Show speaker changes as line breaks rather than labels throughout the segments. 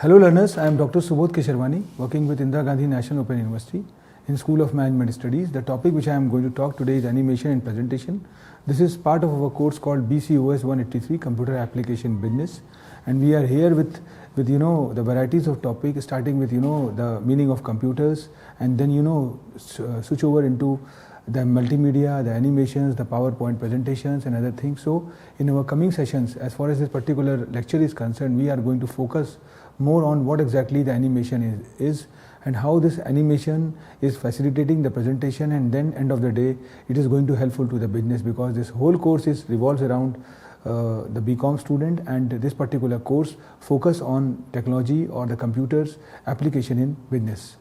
Hello learners, I am Dr. Subodh Kesharwani, working with Indira Gandhi National Open University in School of Management Studies. The topic which I am going to talk today is animation and presentation. This is part of our course called BCOS 183, Computer Application Business. And we are here with the varieties of topics, starting with the meaning of computers, and then switch over into the multimedia, the animations, the PowerPoint presentations and other things. So in our coming sessions, as far as this particular lecture is concerned, we are going to focus more on what exactly the animation is and how this animation is facilitating the presentation, and then end of the day it is going to helpful to the business, because this whole course revolves around the BCom student, and this particular course focus on technology or the computers application in business.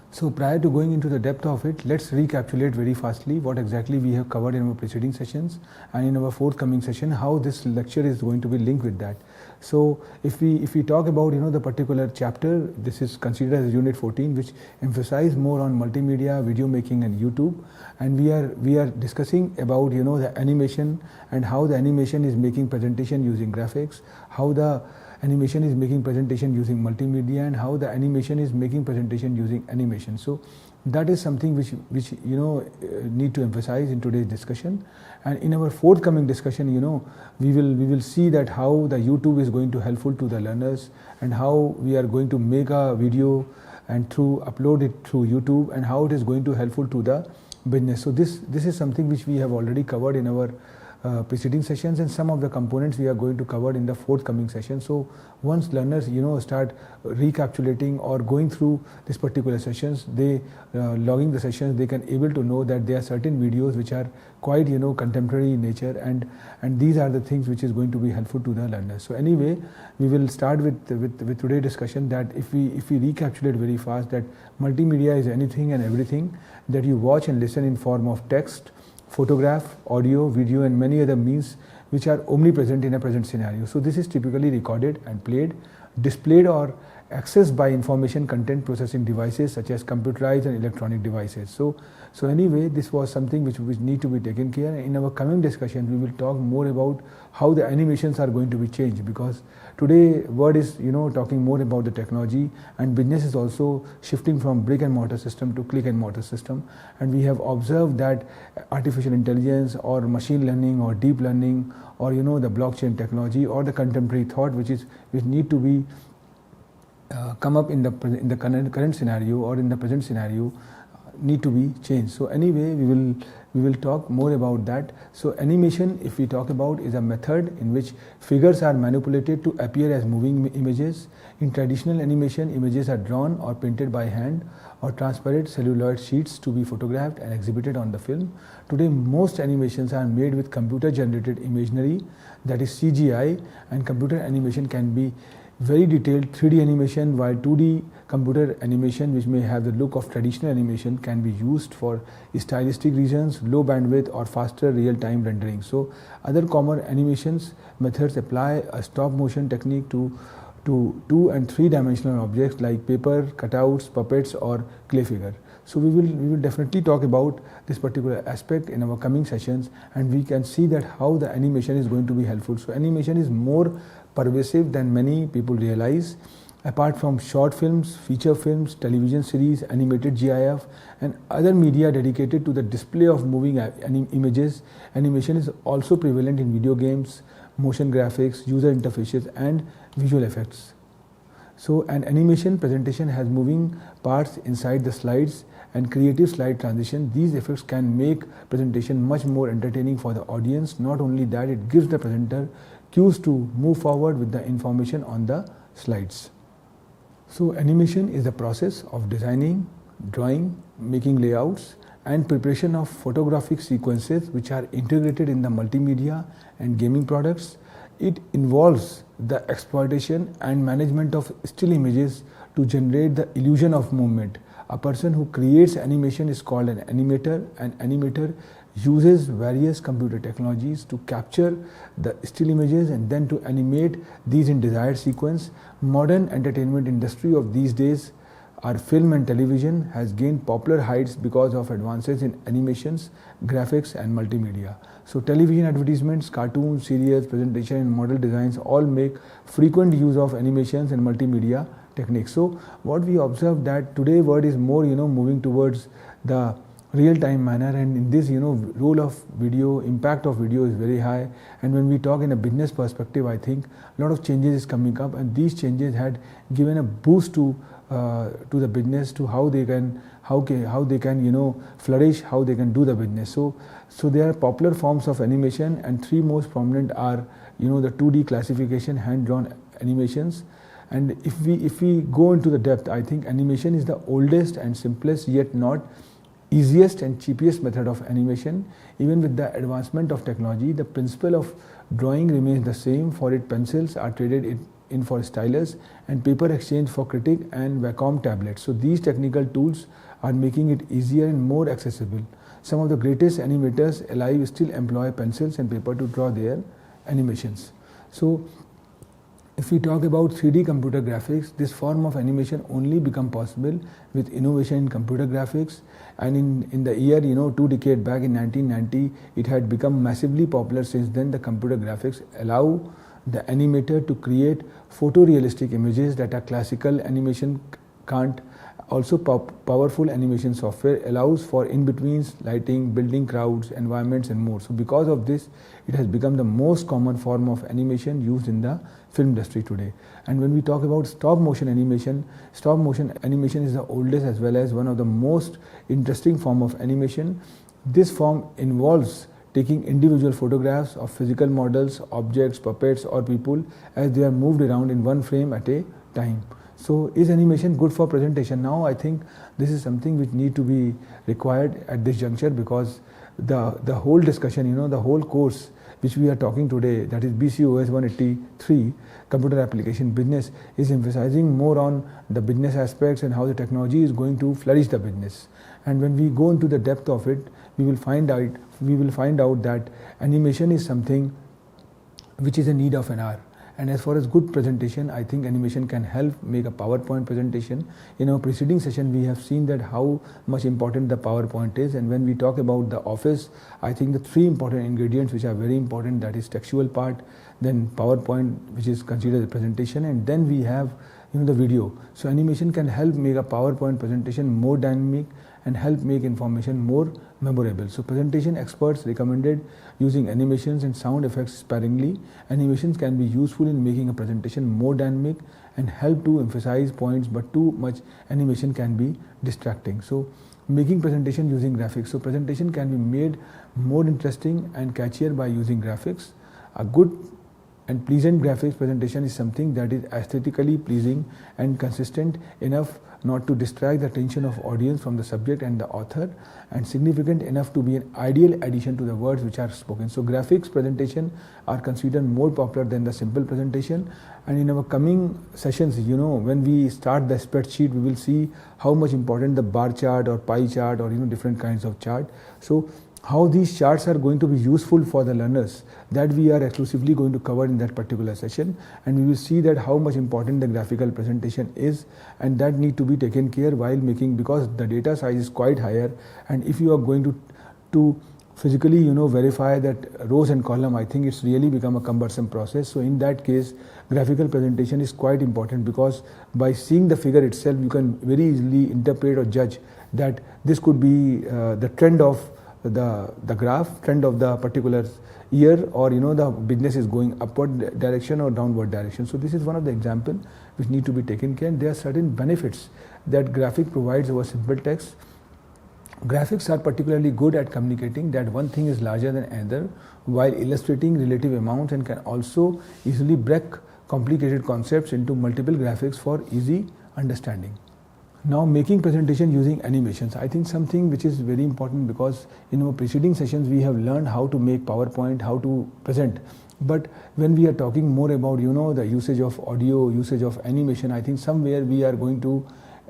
So prior to going into the depth of it, let's recapitulate very fastly what exactly we have covered in our preceding sessions, and in our forthcoming session how this lecture is going to be linked with that. So if we talk about the particular chapter, this is considered as unit 14, which emphasize more on multimedia, video making and YouTube, and we are discussing about the animation and how the animation is making presentation using graphics, how the animation is making presentation using multimedia, and how the animation is making presentation using animation. So that is something which need to emphasize in today's discussion. And in our forthcoming discussion, we will see that how the YouTube is going to helpful to the learners, and how we are going to make a video and upload it through YouTube, and how it is going to helpful to the business. So this is something which we have already covered in our preceding sessions, and some of the components we are going to cover in the forthcoming session. So once learners start recapitulating or going through this particular sessions, they logging the sessions, they can able to know that there are certain videos which are quite contemporary in nature, and these are the things which is going to be helpful to the learners. So anyway, we will start with today's discussion, that if we recapitulate very fast, that multimedia is anything and everything that you watch and listen in form of text, photograph, audio, video and many other means which are omnipresent in a present scenario. So this is typically recorded and played, displayed or accessed by information content processing devices such as computerized and electronic devices. So anyway, this was something which need to be taken care. In our coming discussion, we will talk more about how the animations are going to be changed, because today world is talking more about the technology, and business is also shifting from brick and mortar system to click and mortar system. And we have observed that artificial intelligence or machine learning or deep learning or the blockchain technology or the contemporary thought which need to be come up in the current scenario or in the present scenario need to be changed. So anyway, we will talk more about that. So animation, if we talk about, is a method in which figures are manipulated to appear as moving images. In traditional animation, images are drawn or printed by hand or transparent celluloid sheets to be photographed and exhibited on the film. Today, most animations are made with computer generated imagery, that is CGI, and computer animation can be very detailed 3D animation, while 2D computer animation, which may have the look of traditional animation, can be used for stylistic reasons, low bandwidth or faster real-time rendering. So other common animations methods apply a stop motion technique to 2 and 3 dimensional objects like paper, cutouts, puppets or clay figure. So we will definitely talk about this particular aspect in our coming sessions, and we can see that how the animation is going to be helpful. So animation is more pervasive than many people realize. Apart from short films, feature films, television series, animated GIF and other media dedicated to the display of moving images, animation is also prevalent in video games, motion graphics, user interfaces and visual effects. So an animation presentation has moving parts inside the slides and creative slide transition. These effects can make presentation much more entertaining for the audience. Not only that, it gives the presenter cues to move forward with the information on the slides. So animation is the process of designing, drawing, making layouts and preparation of photographic sequences which are integrated in the multimedia and gaming products. It involves the exploitation and management of still images to generate the illusion of movement. A person who creates animation is called an animator. An animator uses various computer technologies to capture the still images and then to animate these in desired sequence. Modern entertainment industry of these days our film and television has gained popular heights because of advances in animations, graphics and multimedia. So television advertisements, cartoons, serials, presentation and model designs all make frequent use of animations and multimedia techniques. So what we observe that today world is more moving towards the real-time manner, and in this role of video, impact of video is very high. And when we talk in a business perspective, I think a lot of changes is coming up, and these changes had given a boost to the business, to how they can flourish, how they can do the business. So there are popular forms of animation, and three most prominent are the 2D classification, hand-drawn animations. And if we go into the depth, I think animation is the oldest and simplest yet not easiest and cheapest method of animation. Even with the advancement of technology, the principle of drawing remains the same. For it, pencils are traded in for stylus, and paper exchange for critic and Wacom tablets. So these technical tools are making it easier and more accessible. Some of the greatest animators alive still employ pencils and paper to draw their animations. So if we talk about 3D computer graphics, this form of animation only become possible with innovation in computer graphics. And in the year 2 decades back in 1990, it had become massively popular. Since then, the computer graphics allow the animator to create photorealistic images that a classical animation can't. Also, powerful animation software allows for in-betweens, lighting, building crowds, environments and more. So because of this, it has become the most common form of animation used in the film industry today. And when we talk about stop motion animation is the oldest as well as one of the most interesting form of animation. This form involves taking individual photographs of physical models, objects, puppets or people as they are moved around in one frame at a time. So is animation good for presentation? Now I think this is something which need to be required at this juncture, because the whole discussion, the whole course which we are talking today, that is BCOS 183, Computer Application Business, is emphasizing more on the business aspects and how the technology is going to flourish the business. And when we go into the depth of it, we will find out that animation is something which is a need of an hour. And as far as good presentation, I think animation can help make a PowerPoint presentation. In our preceding session, we have seen that how much important the PowerPoint is. And when we talk about the office, I think the three important ingredients which are very important, that is textual part, then PowerPoint, which is considered a presentation, and then we have the video. So animation can help make a PowerPoint presentation more dynamic and help make information more memorable. So presentation experts recommended using animations and sound effects sparingly. Animations can be useful in making a presentation more dynamic and help to emphasize points, but too much animation can be distracting. So making presentation using graphics. So presentation can be made more interesting and catchier by using graphics. A good and pleasant graphics presentation is something that is aesthetically pleasing and consistent enough not to distract the attention of audience from the subject and the author, and significant enough to be an ideal addition to the words which are spoken. So graphics presentation are considered more popular than the simple presentation. And in our coming sessions, when we start the spreadsheet, we will see how much important the bar chart or pie chart or different kinds of chart. So how these charts are going to be useful for the learners, that we are exclusively going to cover in that particular session. And we will see that how much important the graphical presentation is, and that need to be taken care while making, because the data size is quite higher. And if you are going to physically verify that rows and column, I think it's really become a cumbersome process. So in that case, graphical presentation is quite important, because by seeing the figure itself, you can very easily interpret or judge that this could be the trend of the graph, trend of the particular year, or the business is going upward direction or downward direction. So this is one of the example which need to be taken care. And there are certain benefits that graphic provides over simple text. Graphics are particularly good at communicating that one thing is larger than another while illustrating relative amounts, and can also easily break complicated concepts into multiple graphics for easy understanding. Now, making presentation using animations, I think something which is very important, because in our preceding sessions we have learned how to make PowerPoint, how to present. But when we are talking more about the usage of audio, usage of animation, I think somewhere we are going to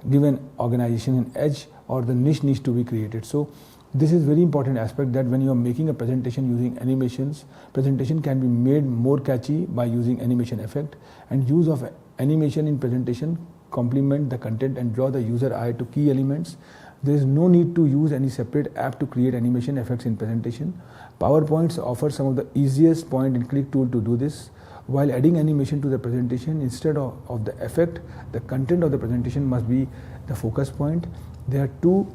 give an organization an edge, or the niche needs to be created. So this is very important aspect, that when you are making a presentation using animations, presentation can be made more catchy by using animation effect. And use of animation in presentation complement the content and draw the user eye to key elements. There is no need to use any separate app to create animation effects in presentation. PowerPoints offer some of the easiest point-and-click tool to do this. While adding animation to the presentation, instead of the effect, the content of the presentation must be the focus point. There are two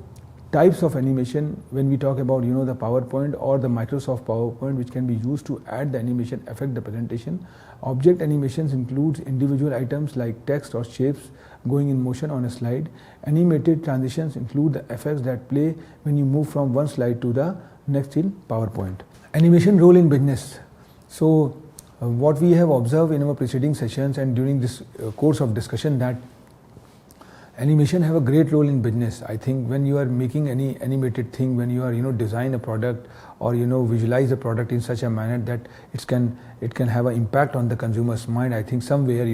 types of animation when we talk about the PowerPoint or the Microsoft PowerPoint, which can be used to add the animation affect the presentation. Object animations includes individual items like text or shapes going in motion on a slide. Animated transitions include the effects that play when you move from one slide to the next in PowerPoint. Animation role in business. So what we have observed in our preceding sessions and during this course of discussion, that animation have a great role in business. I think when you are making any animated thing, when you are design a product or visualize a product in such a manner that it can have an impact on the consumer's mind, I think somewhere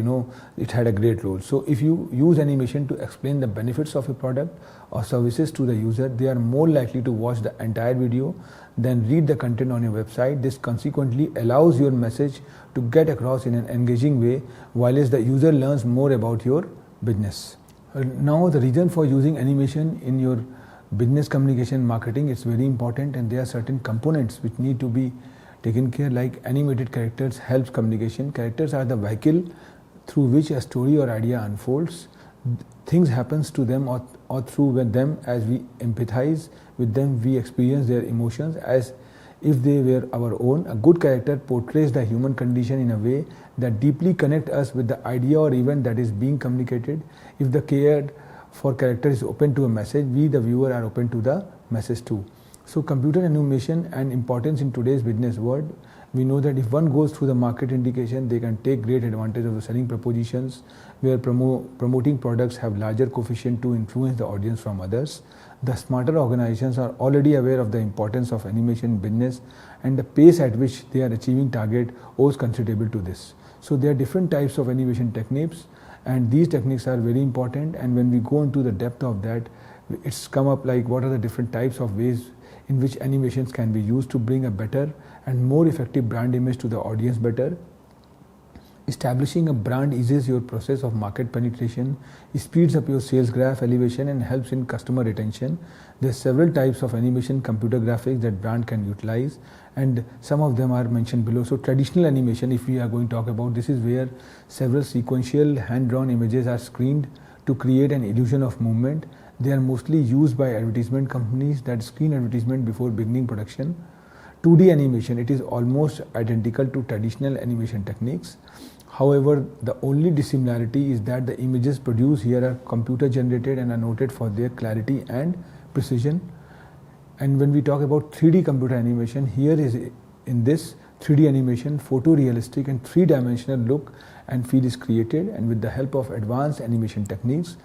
it had a great role. So if you use animation to explain the benefits of a product or services to the user, they are more likely to watch the entire video than read the content on your website. This consequently allows your message to get across in an engaging way, whilst the user learns more about your business. Now the reason for using animation in your business communication marketing is very important, and there are certain components which need to be taken care, like animated characters helps communication. Characters are the vehicle through which a story or idea unfolds. Things happens to them or through them. As we empathize with them, we experience their emotions as if they were our own. A good character portrays the human condition in a way that deeply connects us with the idea or event that is being communicated. If the cared for character is open to a message, we the viewer are open to the message too. So computer animation and importance in today's business world. We know that if one goes through the market indication, they can take great advantage of the selling propositions, where promoting products have larger coefficient to influence the audience from others. The smarter organizations are already aware of the importance of animation in business, and the pace at which they are achieving target owes considerable to this. So there are different types of animation techniques, and these techniques are very important. And when we go into the depth of that, it's come up like what are the different types of ways in which animations can be used to bring a better and more effective brand image to the audience better. Establishing a brand eases your process of market penetration, speeds up your sales graph elevation, and helps in customer retention. There are several types of animation computer graphics that brand can utilize, and some of them are mentioned below. So traditional animation, if we are going to talk about, this is where several sequential hand-drawn images are screened to create an illusion of movement. They are mostly used by advertisement companies that screen advertisement before beginning production. 2D animation, it is almost identical to traditional animation techniques. However, the only dissimilarity is that the images produced here are computer generated and are noted for their clarity and precision. And when we talk about 3D computer animation, here is in this 3D animation, photorealistic and three-dimensional look and feel is created, and with the help of advanced animation techniques.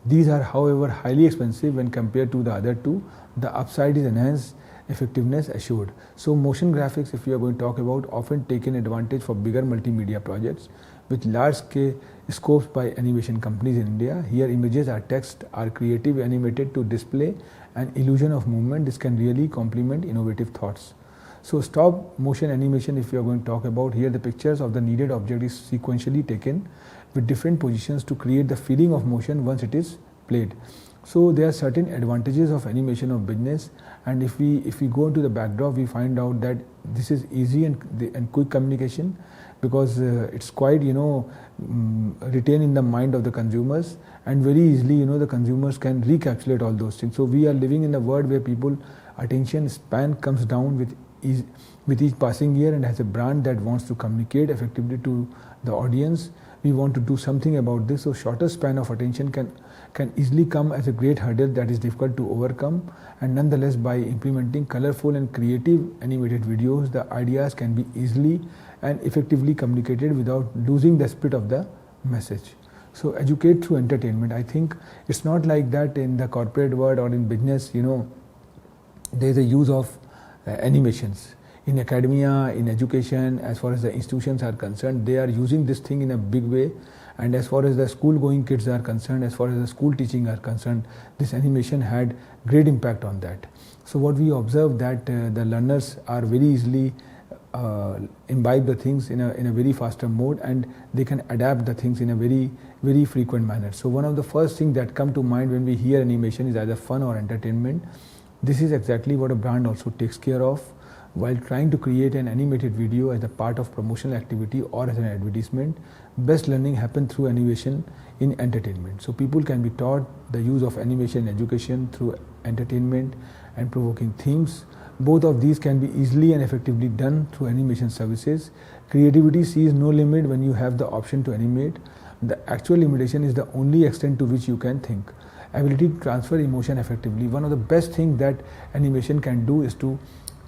These are, however, highly expensive when compared to the other two. The upside is enhanced effectiveness assured. So motion graphics, if we are going to talk about, often taken advantage for bigger multimedia projects with large scale scopes by animation companies in India. Here images or text are creative animated to display an illusion of movement. This can really complement innovative thoughts. So stop motion animation, if we are going to talk about, here the pictures of the needed object is sequentially taken with different positions to create the feeling of motion once it is played. So there are certain advantages of animation of business, and if we go into the backdrop, we find out that this is easy and quick communication, because it's quite retained in the mind of the consumers, and very easily the consumers can recapitulate all those things. So we are living in a world where people attention span comes down with each passing year, and as a brand that wants to communicate effectively to the audience, we want to do something about this. So shorter span of attention can easily come as a great hurdle that is difficult to overcome, and nonetheless by implementing colorful and creative animated videos, the ideas can be easily and effectively communicated without losing the spirit of the message. So educate through entertainment. I think it's not like that in the corporate world or in business, there's a use of animations. In academia, in education, as far as the institutions are concerned, they are using this thing in a big way. And as far as the school going kids are concerned, as far as the school teaching are concerned, this animation had great impact on that. So what we observe that the learners are very easily imbibe the things in a very faster mode, and they can adapt the things in a very very frequent manner. So one of the first things that come to mind when we hear animation is either fun or entertainment. This is exactly what a brand also takes care of while trying to create an animated video as a part of promotional activity or as an advertisement. Best learning happens through animation in entertainment. So people can be taught the use of animation in education through entertainment and provoking themes. Both of these can be easily and effectively done through animation services. Creativity sees no limit when you have the option to animate. The actual limitation is the only extent to which you can think. Ability to transfer emotion effectively. One of the best things that animation can do is to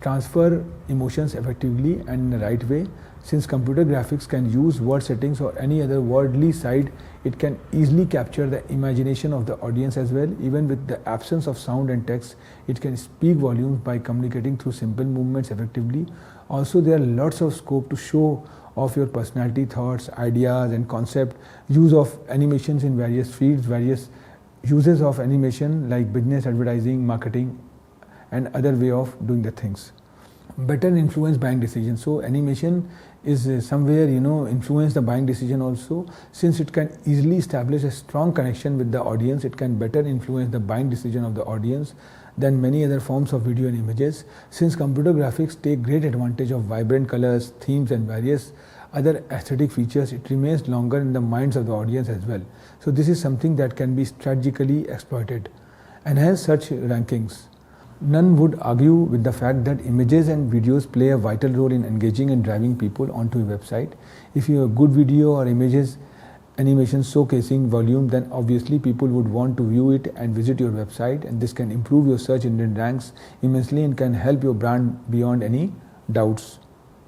transfer emotions effectively and in the right way. Since computer graphics can use word settings or any other wordly side, it can easily capture the imagination of the audience as well. Even with the absence of sound and text, it can speak volumes by communicating through simple movements effectively. Also, there are lots of scope to show off your personality, thoughts, ideas and concept. Use of animations in various fields, various uses of animation like business, advertising, marketing and other way of doing the things. Better influence buying decision. So animation is somewhere influence the buying decision also. Since it can easily establish a strong connection with the audience, it can better influence the buying decision of the audience than many other forms of video and images. Since computer graphics take great advantage of vibrant colors, themes and various other aesthetic features, it remains longer in the minds of the audience as well. So this is something that can be strategically exploited. Enhance search rankings. None would argue with the fact that images and videos play a vital role in engaging and driving people onto a website. If you have a good video or images, animation showcasing volume, then obviously people would want to view it and visit your website, and this can improve your search engine ranks immensely and can help your brand beyond any doubts.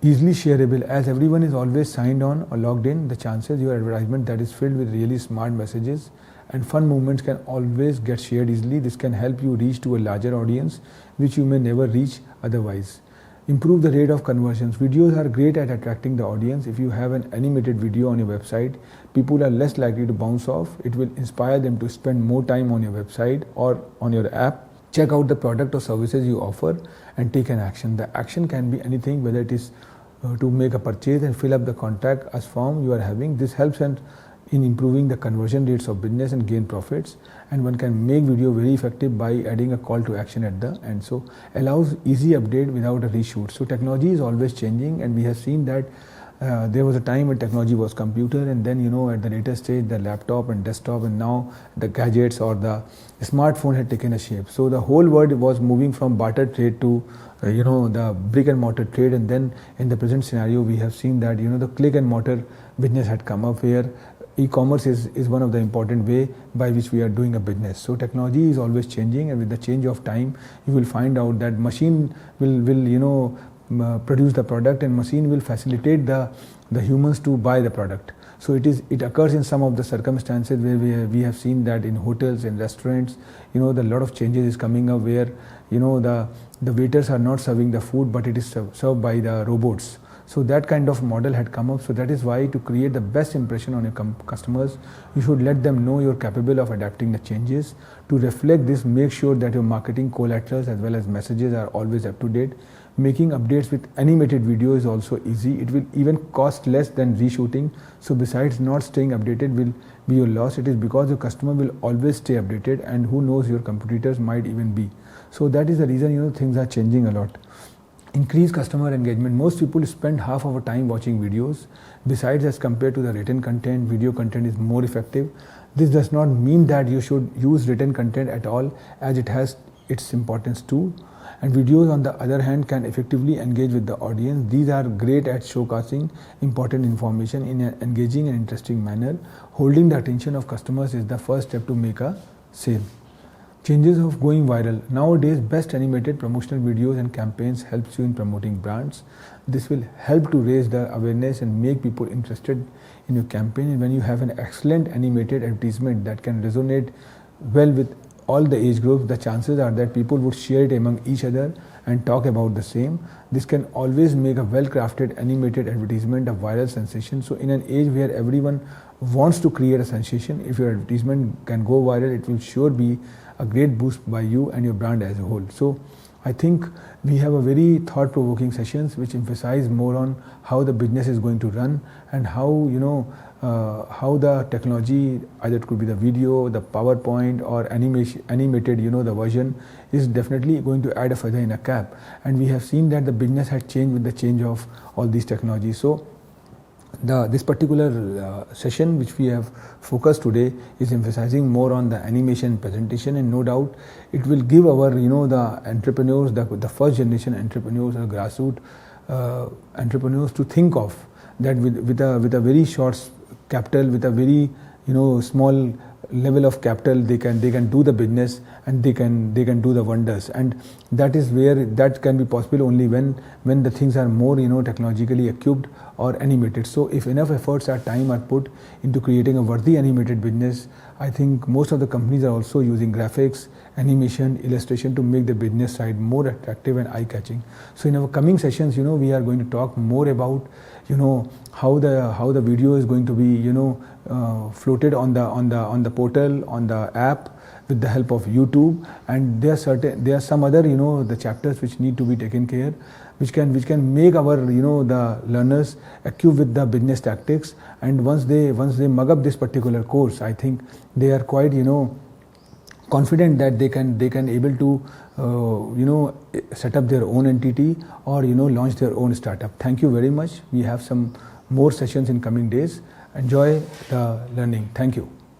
Easily shareable. As everyone is always signed on or logged in, the chances your advertisement that is filled with really smart messages and fun movements can always get shared easily. This can help you reach to a larger audience which you may never reach otherwise. Improve the rate of conversions. Videos are great at attracting the audience. If you have an animated video on your website, people are less likely to bounce off. It will inspire them to spend more time on your website or on your app. Check out the product or services you offer and take an action. The action can be anything, whether it is to make a purchase and fill up the contact us form you are having. This helps in improving the conversion rates of business and gain profits, and one can make video very effective by adding a call to action at the end. So allows easy update without a reshoot. So technology is always changing, and we have seen that there was a time when technology was computer, and then at the later stage the laptop and desktop, and now the gadgets or the smartphone had taken a shape. So the whole world was moving from barter trade to the brick and mortar trade, and then in the present scenario we have seen that the click and mortar business had come up, where e-commerce is one of the important way by which we are doing a business. So technology is always changing, and with the change of time you will find out that machine will produce the product, and machine will facilitate the humans to buy the product. So it occurs in some of the circumstances where we have seen that in hotels and restaurants, the lot of changes is coming up where the waiters are not serving the food, but it is served by the robots. So that kind of model had come up. So that is why, to create the best impression on your customers, you should let them know you're capable of adapting the changes. To reflect this, make sure that your marketing collaterals as well as messages are always up to date. Making updates with animated video is also easy. It will even cost less than reshooting. So besides not staying updated will be your loss, it is because your customer will always stay updated, and who knows, your competitors might even be. So that is the reason things are changing a lot. Increase customer engagement. Most people spend half of a time watching videos. Besides, as compared to the written content, video content is more effective. This does not mean that you should use written content at all, as it has its importance too. And videos, on the other hand, can effectively engage with the audience. These are great at showcasing important information in an engaging and interesting manner. Holding the attention of customers is the first step to make a sale. Changes of going viral. Nowadays, best animated promotional videos and campaigns helps you in promoting brands. This will help to raise the awareness and make people interested in your campaign. And when you have an excellent animated advertisement that can resonate well with all the age groups, the chances are that people would share it among each other and talk about the same. This can always make a well-crafted animated advertisement a viral sensation. So in an age where everyone wants to create a sensation, if your advertisement can go viral, it will sure be a great boost by you and your brand as a whole. So I think we have a very thought-provoking sessions which emphasize more on how the business is going to run and how how the technology, either it could be the video, the PowerPoint or animated, the version is definitely going to add a feather in a cap. And we have seen that the business had changed with the change of all these technologies. So this particular session which we have focused today is emphasizing more on the animation presentation, and no doubt it will give our the entrepreneurs, the first generation entrepreneurs or grassroots entrepreneurs to think of that with a very short capital, with a very small level of capital, they can do the business and they can do the wonders. And that is where that can be possible only when the things are more technologically equipped or animated. So if enough efforts or time are put into creating a worthy animated business, I think most of the companies are also using graphics, animation, illustration to make the business side more attractive and eye-catching. So in our coming sessions, we are going to talk more about how the video is going to be floated on the portal, on the app with the help of YouTube. And there are some other the chapters which need to be taken care, which can make our the learners equipped with the business tactics. And once they mug up this particular course, I think they are quite confident that they can able to set up their own entity or launch their own startup. Thank you very much. We have some more sessions in coming days. Enjoy the learning. Thank you.